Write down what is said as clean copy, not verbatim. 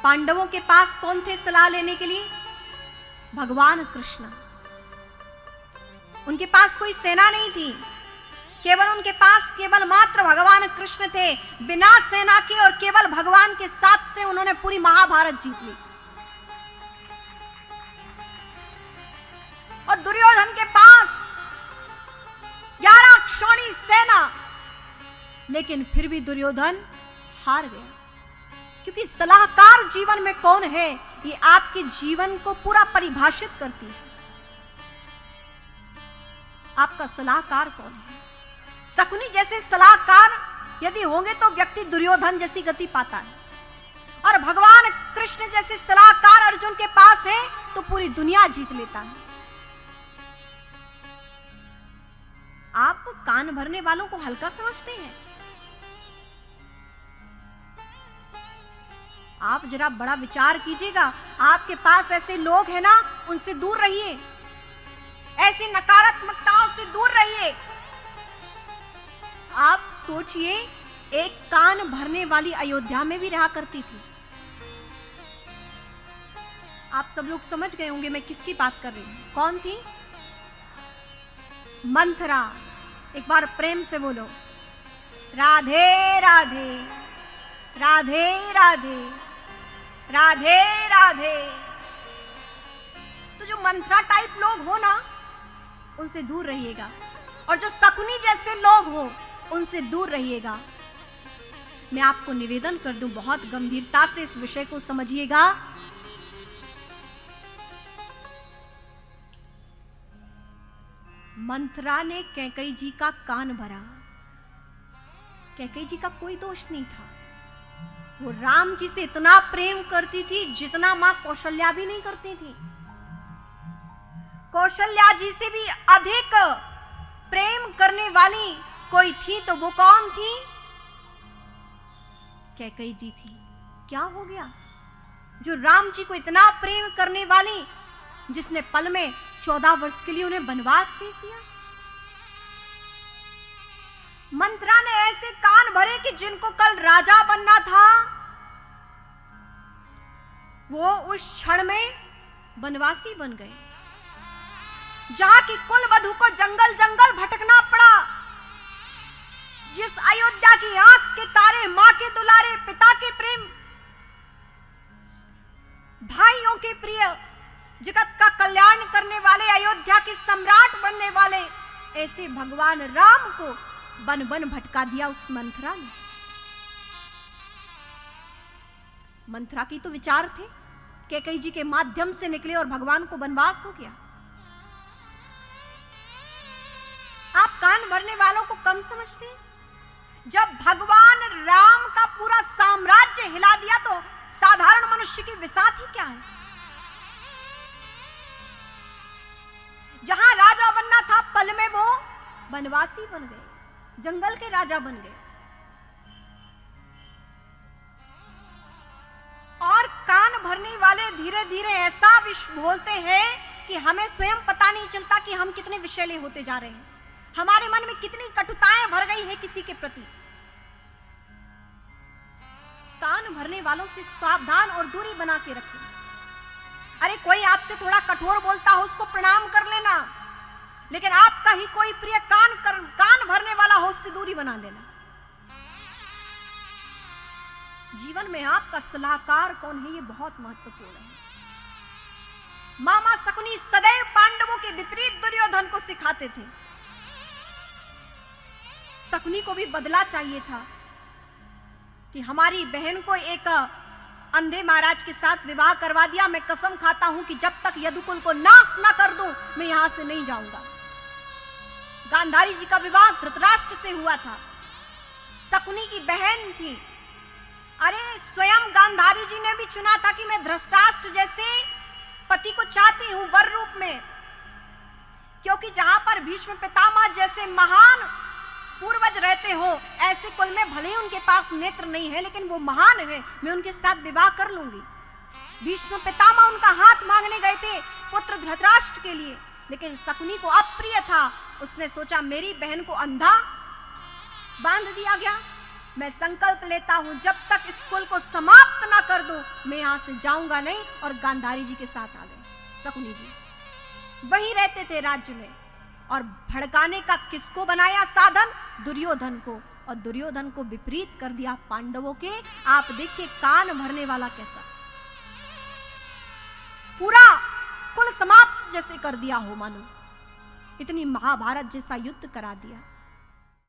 पांडवों के पास कौन थे सलाह लेने के लिए? भगवान कृष्ण। उनके पास कोई सेना नहीं थी, केवल उनके पास केवल मात्र भगवान कृष्ण थे। बिना सेना के और केवल भगवान के साथ से उन्होंने पूरी महाभारत जीत ली। और दुर्योधन के पास 11 क्षौणी सेना, लेकिन फिर भी दुर्योधन हार गया। क्योंकि सलाहकार जीवन में कौन है, ये आपके जीवन को पूरा परिभाषित करती है। आपका सलाहकार कौन है? शकुनी जैसे सलाहकार यदि होंगे तो व्यक्ति दुर्योधन जैसी गति पाता है, और भगवान कृष्ण जैसे सलाहकार अर्जुन के पास है तो पूरी दुनिया जीत लेता है। आप कान भरने वालों को हल्का समझते हैं? आप जरा बड़ा विचार कीजिएगा। आपके पास ऐसे लोग हैं ना, उनसे दूर रहिए, ऐसी नकारात्मकताओं से दूर रहिए। आप सोचिए, एक कान भरने वाली अयोध्या में भी रहा करती थी। आप सब लोग समझ गए होंगे मैं किसकी बात कर रही हूं। कौन थी? मंथरा। एक बार प्रेम से बोलो, राधे राधे राधे राधे राधे राधे। तो जो मंथरा टाइप लोग हो ना, उनसे दूर रहिएगा, और जो शकुनी जैसे लोग हो उनसे दूर रहिएगा। मैं आपको निवेदन कर दूं, बहुत गंभीरता से इस विषय को समझिएगा। मंथरा ने कैकेयी जी का कान भरा। कैकेयी जी का कोई दोष नहीं था। वो राम जी से इतना प्रेम करती थी जितना मां कौशल्या भी नहीं करती थी। कौशल्या जी से भी अधिक प्रेम करने वाली कोई थी तो वो कौन थी? कैकेयी जी थी। क्या हो गया? जो राम जी को इतना प्रेम करने वाली, जिसने पल में 14 वर्ष के लिए उन्हें वनवास भेज दिया। मंथरा ने ऐसे कान भरे कि जिनको कल राजा बनना था, वो उस क्षण में वनवासी बन गए। जहां की कुल वधू को जंगल जंगल भटकना पड़ा, जिस अयोध्या की आंख के तारे, मां के दुलारे, पिता के प्रेम, भाइयों के प्रिय, जगत का कल्याण करने वाले, अयोध्या के सम्राट बनने वाले, ऐसे भगवान राम को बन बन भटका दिया उस मंथरा ने। मंथरा की तो विचार थे, कैकेयी जी के माध्यम से निकले और भगवान को वनवास हो गया। आप कान भरने वालों को कम समझते हैं? जब भगवान राम का पूरा साम्राज्य हिला दिया तो साधारण मनुष्य की विसात ही क्या है? जहां राजा बनना था, पल में वो वनवासी बन गए, जंगल के राजा बन गए। और कान भरने वाले धीरे धीरे ऐसा विष बोलते हैं कि हमें स्वयं पता नहीं चलता कि हम कितने विषैले होते जा रहे हैं। हमारे मन में कितनी कटुताएं भर गई है किसी के प्रति। कान भरने वालों से सावधान और दूरी बना के रखें। अरे कोई आपसे थोड़ा कठोर बोलता हो, उसको प्रणाम कर लेना, लेकिन आपका ही कोई प्रिय कान भरने वाला हो, उससे दूरी बना लेना। जीवन में आपका सलाहकार कौन है, ये बहुत महत्वपूर्ण है। मामा शकुनी सदैव पांडवों के विपरीत दुर्योधन को सिखाते थे। शकुनी को भी बदला चाहिए था कि हमारी बहन को एक अंधे महाराज के साथ विवाह करवा दिया। मैं कसम खाता हूं कि जब तक यदुकुल को नाश ना कर दूं, मैं यहां से नहीं जाऊंगा। गांधारी जी का विवाह धृतराष्ट्र से हुआ था, शकुनी की बहन थी। अरे स्वयं गांधारी जी ने भी चुना था कि मैं धृतराष्ट्र जैसे पति को चाहती हूं वर रूप में, क्योंकि जहां पर भीष्म पितामह जैसे महान पूर्वज रहते हो, ऐसे कुल में भले ही उनके पास नेत्र नहीं है, लेकिन वो महान है, मैं उनके साथ विवाह कर लूंगी। भीष्म पितामह उनका हाथ मांगने गए थे पुत्र धृतराष्ट्र के लिए, लेकिन शकुनी को अप्रिय था। उसने सोचा मेरी बहन को अंधा बांध दिया गया, मैं संकल्प लेता हूं जब तक इस कुल को समाप्त ना कर दूं मैं यहां से जाऊंगा नहीं। और गांधारी जी के साथ आ गए शकुनी जी। वहीं रहते थे राज्य में और भड़काने का किसको बनाया साधन? दुर्योधन को। और दुर्योधन को विपरीत कर दिया पांडवों के। आप देखिए कान भरने वाला कैसा, पूरा कुल समाप्त जैसे कर दिया हो मानो, इतनी महाभारत जैसा युद्ध करा दिया।